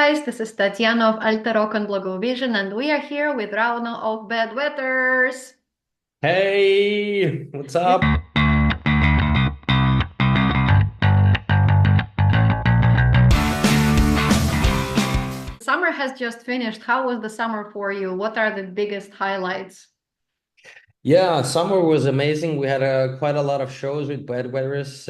guys, this is Tatiana of AlteRock and Blogovision, and we are here with Rauno of Bedwetters. Hey, what's up? Summer has just finished. How was the summer for you? What are the biggest highlights? Yeah, summer was amazing. We had quite a lot of shows with Bedwetters,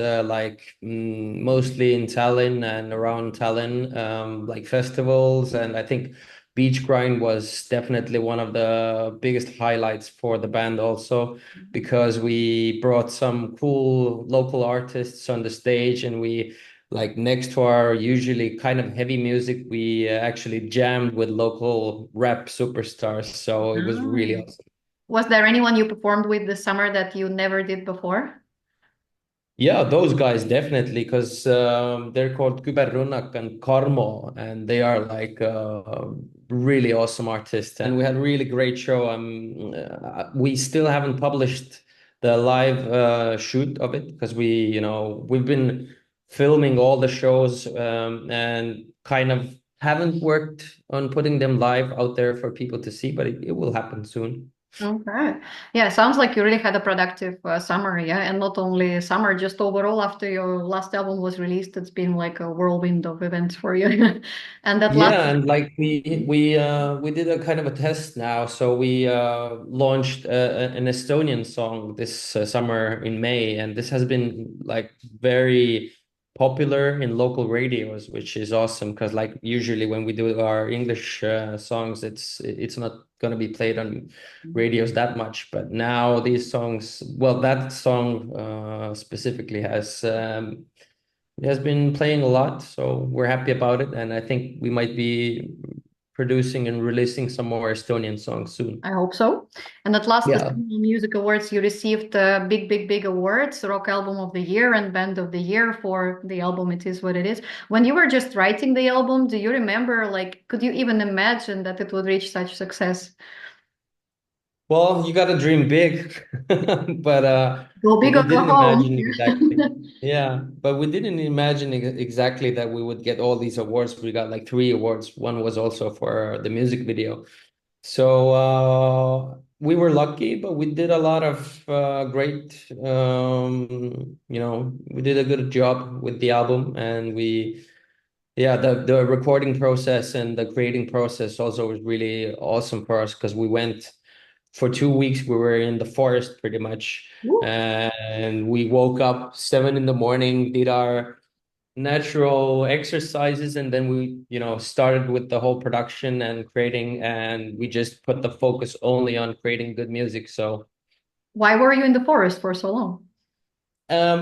mostly in Tallinn and around Tallinn, like festivals. And I think Beach Grind was definitely one of the biggest highlights for the band also, because we brought some cool local artists on the stage and we like next to our usually kind of heavy music, we actually jammed with local rap superstars. So it was really Ah. awesome. Was there anyone you performed with this summer that you never did before? Yeah, those guys definitely, because they're called Küberrünnak and Karmo, and they are like really awesome artists. And we had a really great show. We still haven't published the live shoot of it because we've been filming all the shows and kind of haven't worked on putting them live out there for people to see, but it will happen soon. Okay. Yeah, sounds like you really had a productive summer, yeah, and not only summer, just overall after your last album was released, it's been like a whirlwind of events for you. And that last. Yeah, and like we did a kind of a test now. So we launched an Estonian song this summer in May, and this has been like very popular in local radios, which is awesome because like usually when we do our English songs, it's not going to be played on radios that much. But now these songs, well, that song specifically has been playing a lot, so we're happy about it, and I think we might be producing and releasing some more Estonian songs soon. I hope so. And at last, the Yeah. Estonian Music Awards, you received big awards, Rock Album of the Year and Band of the Year for the album It Is What It Is. When you were just writing the album, do you remember, like, could you even imagine that it would reach such success? Well, you got to dream big, but Go big we or go didn't home. imagine exactly. Yeah, but we didn't imagine exactly that we would get all these awards. We got like three awards. One was also for the music video. So we were lucky, but we did a lot of great, we did a good job with the album, and yeah, the recording process and the creating process also was really awesome for us because we went for 2 weeks. We were in the forest pretty much, Woo. and we woke up 7 in the morning, did our natural exercises, and then we started with the whole production and creating, and we just put the focus only on creating good music. Why were you in the forest for so long?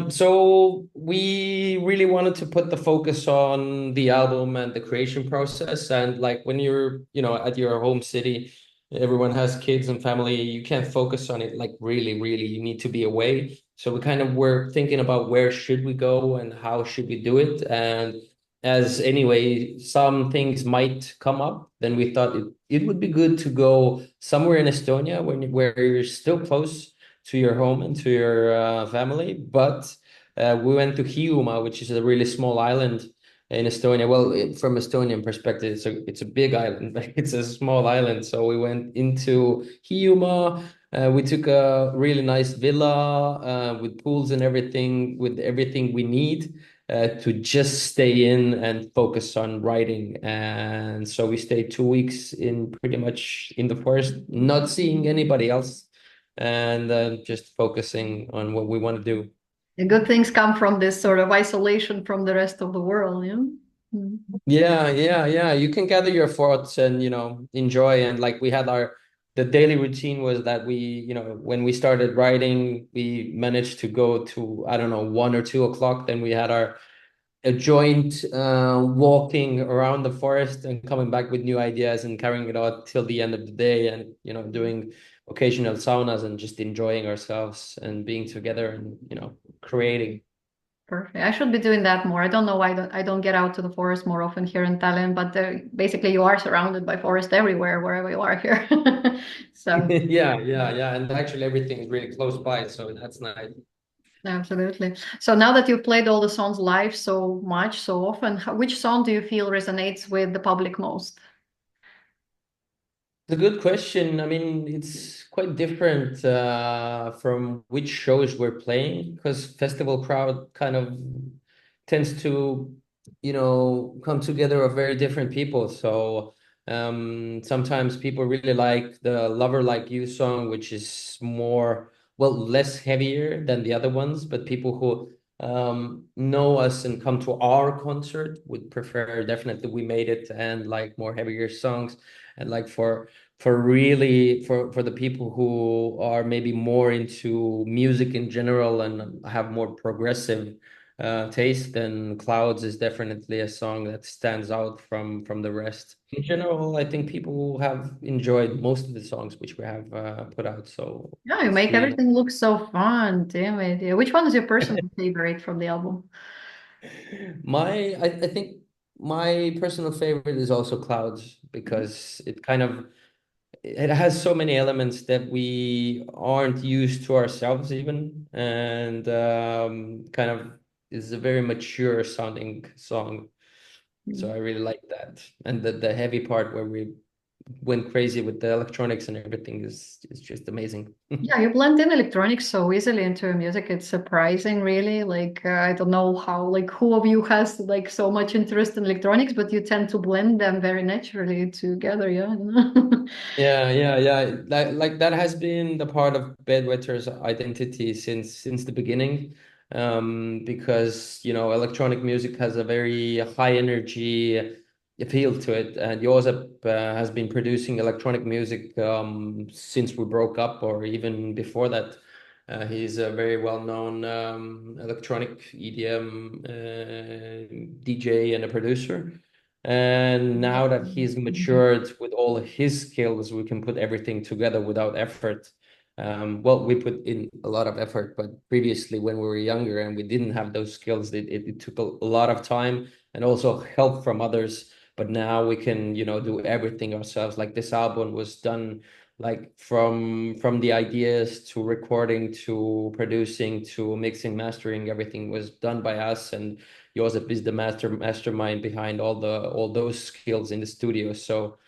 So we really wanted to put the focus on the album and the creation process. And like when you're, at your home city, everyone has kids and family, you can't focus on it like really, you need to be away. So we kind of were thinking about where should we go and how should we do it. And as anyway, some things might come up, then we thought it would be good to go somewhere in Estonia where you're still close to your home and to your family. But we went to Hiiumaa, which is a really small island in Estonia. Well, from Estonian perspective, it's a big island, but it's a small island. So we went into Hiiumaa. We took a really nice villa with pools and everything, with everything we need to just stay in and focus on writing. And so we stayed 2 weeks in pretty much in the forest, not seeing anybody else and just focusing on what we want to do. The good things come from this sort of isolation from the rest of the world, yeah? Mm. Yeah. You can gather your thoughts and enjoy. And like we had the daily routine was that when we started writing, we managed to go to, I don't know, 1 or 2 o'clock. Then we had our a joint walking around the forest and coming back with new ideas and carrying it out till the end of the day, and doing occasional saunas and just enjoying ourselves and being together and creating. Perfect. I should be doing that more. I don't know why I don't get out to the forest more often here in Tallinn, but basically you are surrounded by forest everywhere, wherever you are here. So Yeah, and actually everything is really close by, so that's nice. Absolutely. So now that you've played all the songs live so much, so often, which song do you feel resonates with the public most? It's a good question. I mean, it's quite different from which shows we're playing because festival crowd kind of tends to, come together of very different people. So sometimes people really like the Lover Like You song, which is more, well, less heavier than the other ones, but people who know us and come to our concert would prefer definitely We Made It and like more heavier songs. And like for the people who are maybe more into music in general and have more progressive taste, then Clouds is definitely a song that stands out from the rest. In general, I think people have enjoyed most of the songs which we have put out, so Yeah, you it's make really everything look so fun. Damn it. Yeah. Which one is your personal favorite from the album? I think my personal favorite is also Clouds because it has so many elements that we aren't used to ourselves even, and kind of is a very mature sounding song. So I really like that. And the heavy part where we went crazy with the electronics and everything is just amazing. Yeah, you blend in electronics so easily into your music. It's surprising, really. Like, I don't know how, like, who of you has like so much interest in electronics, but you tend to blend them very naturally together. Yeah. Yeah. Like that has been the part of Bedwetter's identity since the beginning. Because electronic music has a very high energy appeal to it, and Josep has been producing electronic music since we broke up, or even before that. He's a very well-known electronic EDM DJ and a producer. And now that he's matured with all his skills, we can put everything together without effort. Well, we put in a lot of effort, but previously when we were younger and we didn't have those skills, it took a lot of time and also help from others. But now we can, do everything ourselves. Like this album was done like from the ideas to recording to producing to mixing, mastering, everything was done by us. And Josep is the mastermind behind all those skills in the studio. So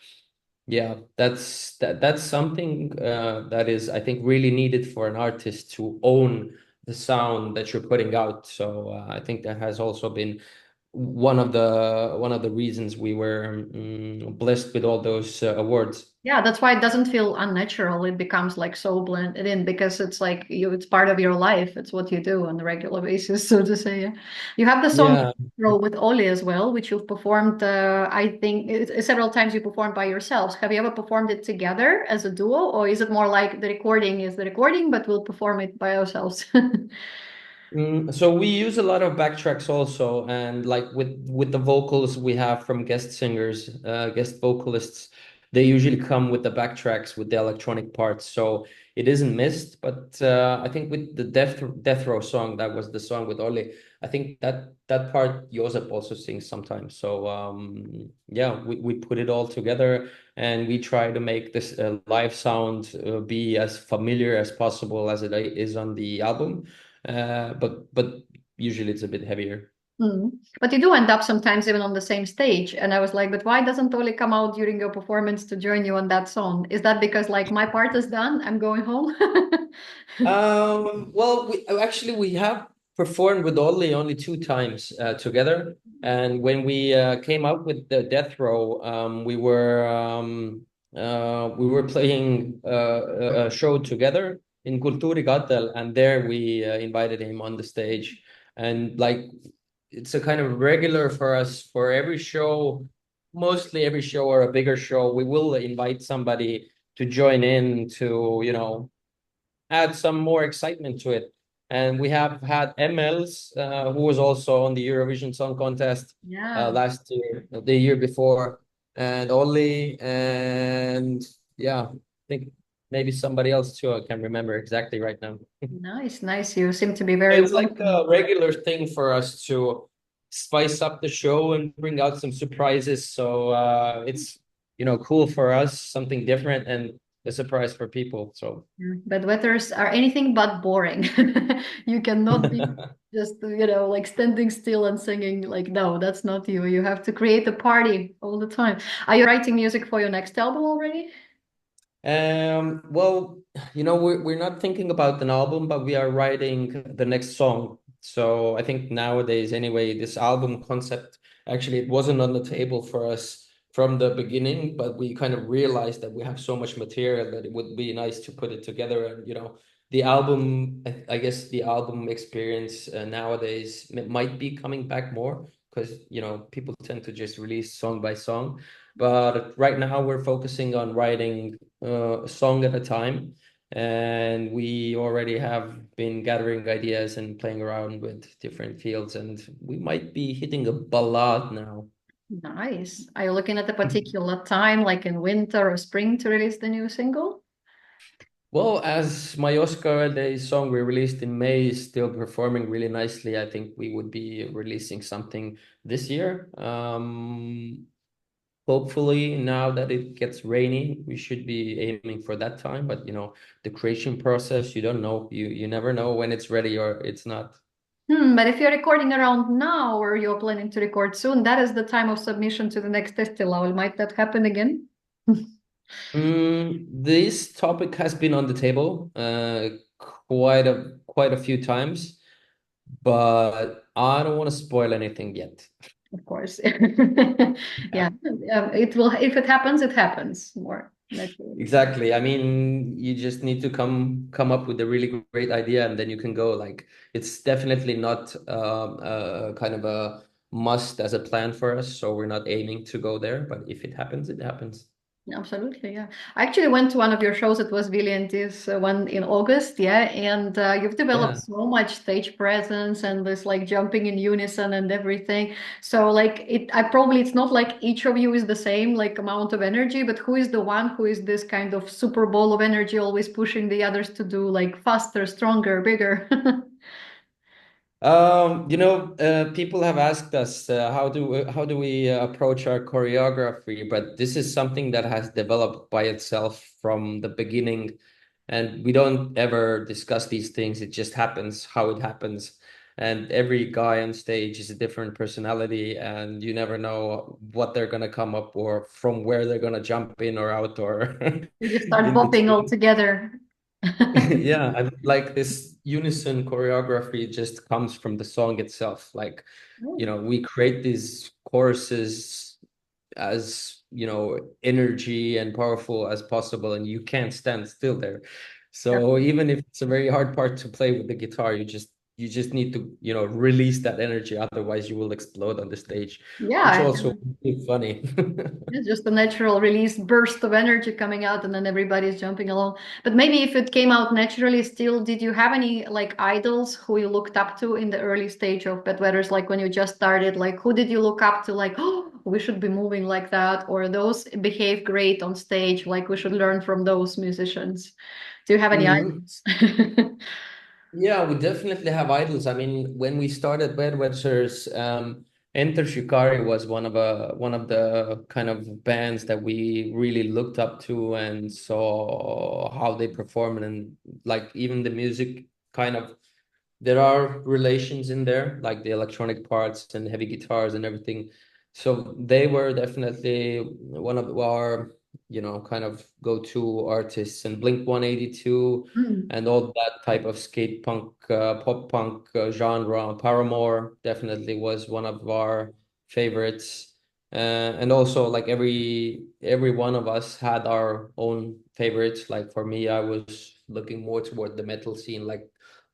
yeah, that's something that is, I think, really needed for an artist to own the sound that you're putting out. So I think that has also been one of the reasons we were blessed with all those awards. Yeah, that's why it doesn't feel unnatural. It becomes like so blended in because it's like it's part of your life. It's what you do on a regular basis, so to say. Yeah. You have the song Yeah. Role with Oli as well, which you've performed, I think, several times you performed by yourselves. Have you ever performed it together as a duo, or is it more like the recording is the recording, but we'll perform it by ourselves? So we use a lot of backtracks also, and like with the vocals we have from guest singers, guest vocalists, they usually come with the backtracks with the electronic parts, so it isn't missed. But I think with the Death Row song, that was the song with Oli. I think that part Josep also sings sometimes. So yeah, we put it all together and we try to make this live sound be as familiar as possible as it is on the album. But usually it's a bit heavier. Mm. But you do end up sometimes even on the same stage. And I was like, but why doesn't Oli come out during your performance to join you on that song? Is that because like my part is done, I'm going home? Well, we have performed with Ollie only two times together, and when we came up with the Death Row, we were playing a show together in Kultuurigatel, and there we invited him on the stage, and like it's a kind of regular for us for every show, mostly every show or a bigger show, we will invite somebody to join in to add some more excitement to it. And we have had MLs, who was also on the Eurovision Song Contest Yeah. last year, the year before, and Ollie, and yeah, I think maybe somebody else too. I can't remember exactly right now. Nice, nice. You seem to be very It's like welcoming. a regular thing for us to spice up the show and bring out some surprises. So it's cool for us, something different, and a surprise for people. So Bedwetters are anything but boring. You cannot be just, like standing still and singing. Like, no, that's not you. You have to create a party all the time. Are you writing music for your next album already? well, we're not thinking about an album, but we are writing the next song. So I think nowadays, anyway, this album concept actually it wasn't on the table for us from the beginning, but we kind of realized that we have so much material that it would be nice to put it together. And the album, I guess the album experience nowadays might be coming back more because people tend to just release song by song. But right now we're focusing on writing a song at a time. And we already have been gathering ideas and playing around with different fields, and we might be hitting a ballad now. Nice. Are you looking at a particular time, like in winter or spring, to release the new single? Well, as my Oscar Day song we released in May is still performing really nicely, I think we would be releasing something this year. Hopefully, now that it gets rainy, we should be aiming for that time. But the creation process, you don't know. You never know when it's ready or it's not. But if you're recording around now or you're planning to record soon, that is the time of submission to the next Eesti Laul. Might that happen again? This topic has been on the table quite a few times, but I don't want to spoil anything yet. Of course. Yeah. Yeah. It will, if it happens, it happens more naturally. Exactly. I mean, you just need to come up with a really great idea, and then you can go. Like, it's definitely not kind of a must as a plan for us, so we're not aiming to go there. But if it happens, it happens. Absolutely, yeah. I actually went to one of your shows. It was Willie and this one in August, yeah. And you've developed Yeah. so much stage presence and this like jumping in unison and everything. So like it's not like each of you is the same like amount of energy, but who is the one who is this kind of super ball of energy, always pushing the others to do like faster, stronger, bigger. People have asked us how do we approach our choreography, but this is something that has developed by itself from the beginning, and we don't ever discuss these things. It just happens how it happens, and every guy on stage is a different personality, and you never know what they're gonna come up or from where they're gonna jump in or out or You just start in bopping all between. together. Yeah, I like this unison choreography just comes from the song itself. Like, we create these choruses as, energy and powerful as possible, and you can't stand still there. So even if it's a very hard part to play with the guitar, you just need to, release that energy, otherwise you will explode on the stage, which Yeah, also is funny. it's just a natural release burst of energy coming out, and then everybody's jumping along. But maybe if it came out naturally, still, did you have any like idols who you looked up to in the early stage of Bedwetters? Like when you just started, like who did you look up to? Like, oh, we should be moving like that, or those behave great on stage. Like we should learn from those musicians. Do you have any Mhm. idols? Yeah, we definitely have idols. I mean, when we started Bedwetters, Enter Shikari was one of the kind of bands that we really looked up to and saw how they perform, and like even the music kind of there are relations in there, like the electronic parts and heavy guitars and everything. So they were definitely one of our, kind of go-to artists, and Blink 182 Hmm. and all that type of skate punk, pop punk genre. Paramore definitely was one of our favorites. And also like every one of us had our own favorites. Like for me, I was looking more toward the metal scene, like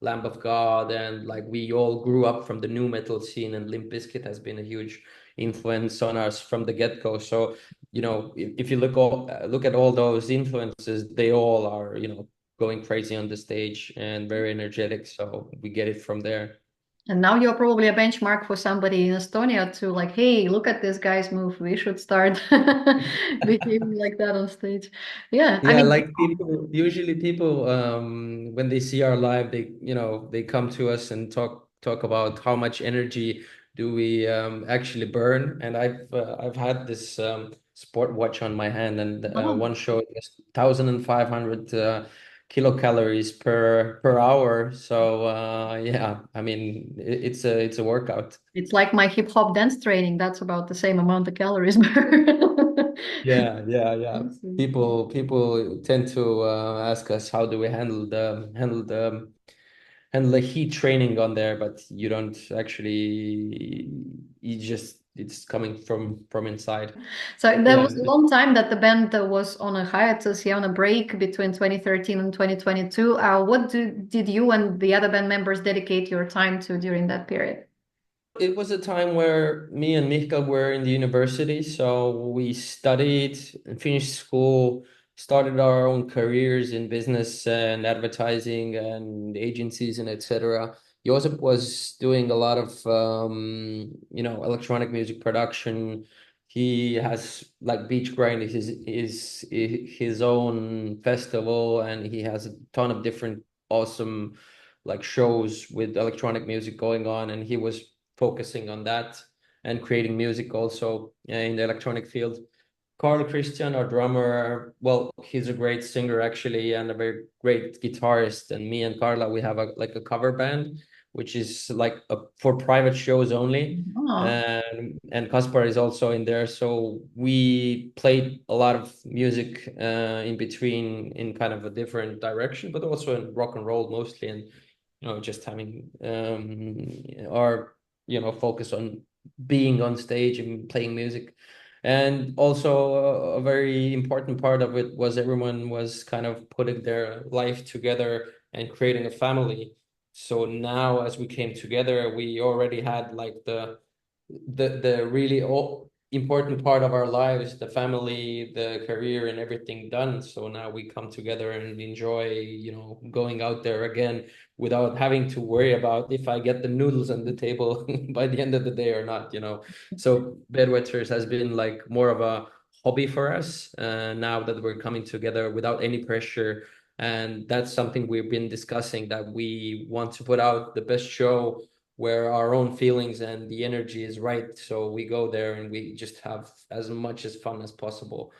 Lamb of God, and like we all grew up from the new metal scene, and Limp Bizkit has been a huge influence on us from the get-go. So, if you look at all those influences, they all are, going crazy on the stage and very energetic. So we get it from there. And now you're probably a benchmark for somebody in Estonia to like, hey, look at this guy's move. We should start behaving like that on stage. Yeah, I Yeah, mean, like usually people when they see our live, they come to us and talk about how much energy do we actually burn. And I've had this sport watch on my hand, and Oh. one showed just 1,500 kilocalories per hour. So yeah, I mean it's a workout. It's like my hip hop dance training. That's about the same amount of calories. Yeah, yeah, yeah. Awesome. People tend to ask us how do we handle the heat training on there, but you don't actually. You just it's coming from inside. So that Yeah. was a long time that the band was on a hiatus, yeah, on a break between 2013 and 2022. Did you and the other band members dedicate your time to during that period? It was a time where me and Mihkel were in the university, so we studied and finished school, started our own careers in business and advertising and agencies and etc. Josip was doing a lot of electronic music production. He has like Beach Grind is his own festival, and he has a ton of different awesome like shows with electronic music going on, and he was focusing on that and creating music also in the electronic field. Carl Christian, our drummer, well, he's a great singer actually and a very great guitarist. And me and Carla, we have a cover band, which is like for private shows only. Oh, And Kaspar is also in there. So we played a lot of music in between in kind of a different direction, but also in rock and roll mostly. And just having our focus on being on stage and playing music. And also a very important part of it was everyone was kind of putting their life together and creating a family. So now as we came together, we already had like the really important part of our lives, the family, the career, and everything done. So now we come together and enjoy, going out there again without having to worry about if I get the noodles on the table by the end of the day or not. So Bedwetters has been like more of a hobby for us now that we're coming together without any pressure. And that's something we've been discussing, that we want to put out the best show where our own feelings and the energy is right. So we go there and we just have as much as fun as possible.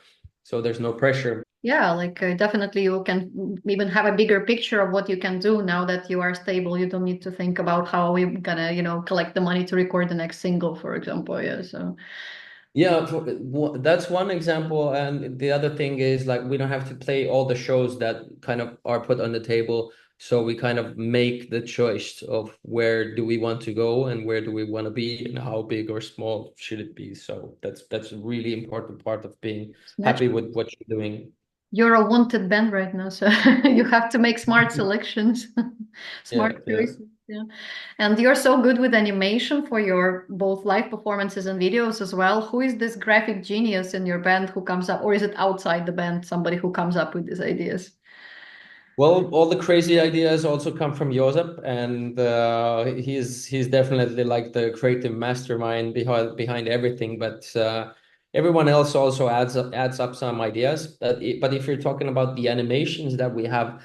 So there's no pressure. yeah, like definitely you can even have a bigger picture of what you can do now that you are stable. You don't need to think about how are we gonna, collect the money to record the next single, for example. Yeah, so Yeah, that's one example. And the other thing is like we don't have to play all the shows that kind of are put on the table. So we kind of make the choice of where do we want to go and where do we want to be and how big or small should it be. So that's a really important part of being it's happy natural. with what you're doing. You're a wanted band right now, so you have to make smart selections, Yeah, smart yeah. choices. Yeah. And you're so good with animation for your both live performances and videos as well. Who is this graphic genius in your band who comes up, or is it outside the band, somebody who comes up with these ideas? Well, all the crazy ideas also come from Josep, and he's definitely like the creative mastermind behind everything. But everyone else also adds up some ideas. But if you're talking about the animations that we have,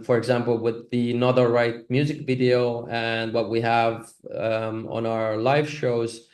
for example, with the Not Alright music video and what we have on our live shows,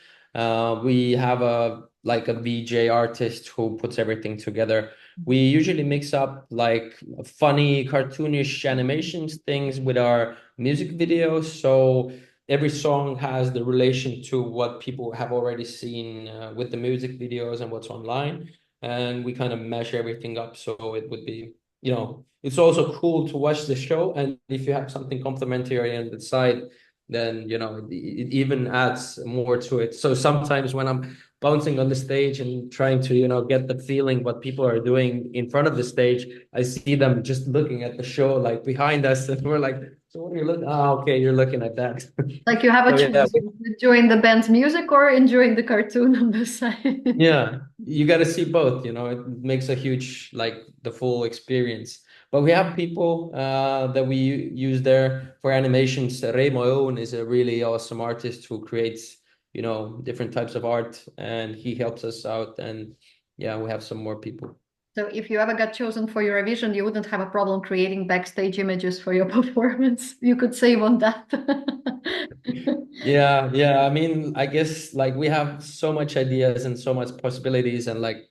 we have a VJ artist who puts everything together. We usually mix up like funny, cartoonish animations things with our music videos. So every song has the relation to what people have already seen with the music videos and what's online. And we kind of mash everything up. So it would be, it's also cool to watch the show. And if you have something complimentary on the side, then, it even adds more to it. So sometimes when I'm bouncing on the stage and trying to get the feeling what people are doing in front of the stage, I see them just looking at the show like behind us, and we're like, so what are you looking? Oh, okay, you're looking at that. Like you have a So yeah, choice, enjoying the band's music or enjoying the cartoon on the side. yeah, you got to see both. It makes a huge like the full experience. But we have people that we use there for animations. Reimo Owen is a really awesome artist who creates different types of art, and he helps us out. And yeah, we have some more people. So if you ever got chosen for Eurovision, you wouldn't have a problem creating backstage images for your performance. You could save on that. Yeah, yeah. I mean, I guess like we have so much ideas and so much possibilities, and like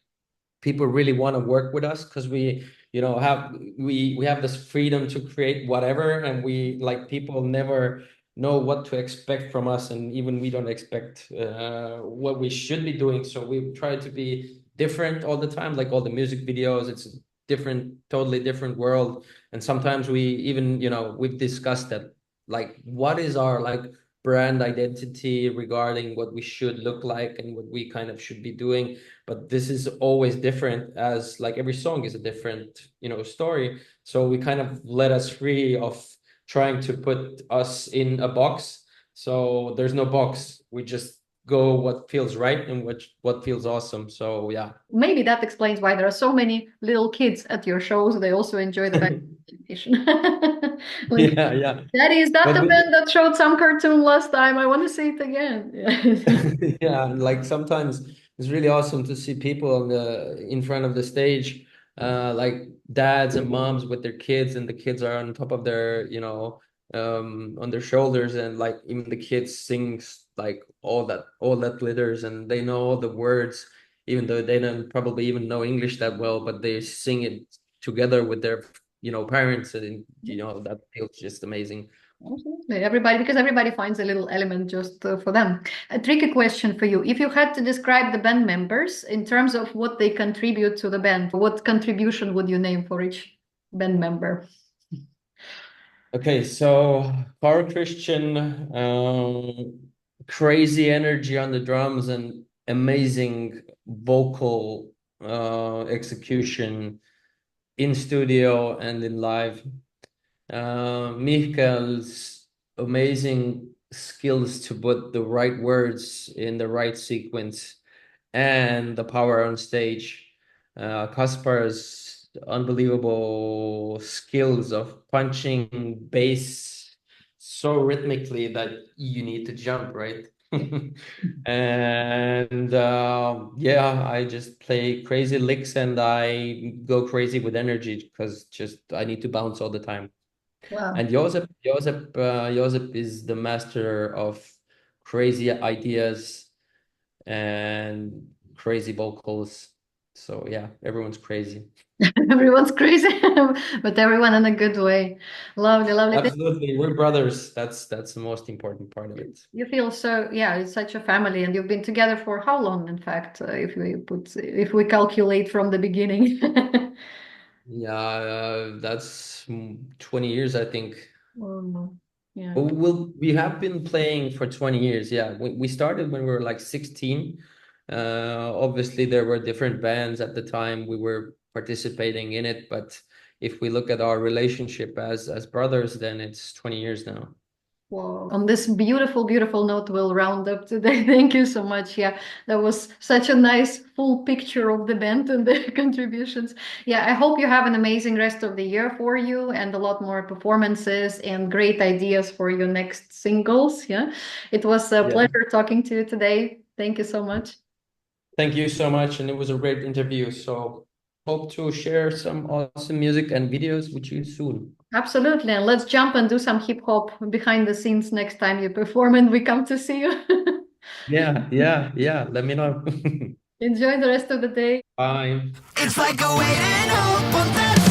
people really want to work with us because we, you know, we have this freedom to create whatever, and we like people never know what to expect from us, and even we don't expect what we should be doing. So we try to be different all the time, like all the music videos, it's a different, totally different world. And sometimes we even, you know, we've discussed that, like, what is our like brand identity regarding what we should look like and what we kind of should be doing. But this is always different, as like every song is a different, you know, story. So we kind of let us free of trying to put us in a box. So there's no box. We just go what feels right and what feels awesome. So yeah. Maybe that explains why there are so many little kids at your shows. They also enjoy the back animation. Like, Yeah, yeah. is that But the we, band that showed some cartoon last time? I want to see it again. yeah, and like sometimes it's really awesome to see people on the in front of the stage, like dads and moms with their kids, and the kids are on top of their, you know, on their shoulders, and like even the kids sings like all that glitters, and they know all the words, even though they don't probably even know English that well, but they sing it together with their, you know, parents, and you know that feels just amazing. Absolutely. Everybody, because everybody finds a little element just for them. A tricky question for you. If you had to describe the band members in terms of what they contribute to the band, what contribution would you name for each band member? Okay, so Carl Christian, crazy energy on the drums and amazing vocal execution in studio and in live. Mikael's amazing skills to put the right words in the right sequence and the power on stage. Kaspar's unbelievable skills of punching bass so rhythmically that you need to jump, right? And yeah, I just play crazy licks and I go crazy with energy because just I need to bounce all the time. Wow. And Josep is the master of crazy ideas and crazy vocals. So yeah, everyone's crazy. Everyone's crazy, but everyone in a good way. Lovely, lovely. Absolutely, we're brothers. That's the most important part of it. You feel so, yeah, it's such a family, and you've been together for how long, in fact, if we calculate from the beginning? Yeah, that's 20 years, I think. Oh, yeah. But we have been playing for 20 years. Yeah, we started when we were like 16. Obviously, there were different bands at the time we were participating in it, but if we look at our relationship as brothers, then it's 20 years now. Well, on this beautiful, beautiful note, we'll round up today. Thank you so much. Yeah, that was such a nice full picture of the band and the contributions. Yeah, I hope you have an amazing rest of the year for you and a lot more performances and great ideas for your next singles. Yeah, it was a Yeah. pleasure talking to you today. Thank you so much. Thank you so much, and it was a great interview. So hope to share some awesome music and videos with you soon. Absolutely. And let's jump and do some hip hop behind the scenes next time you perform and we come to see you. Yeah, yeah, yeah. Let me know. Enjoy the rest of the day. Bye. It's like a waiting up on that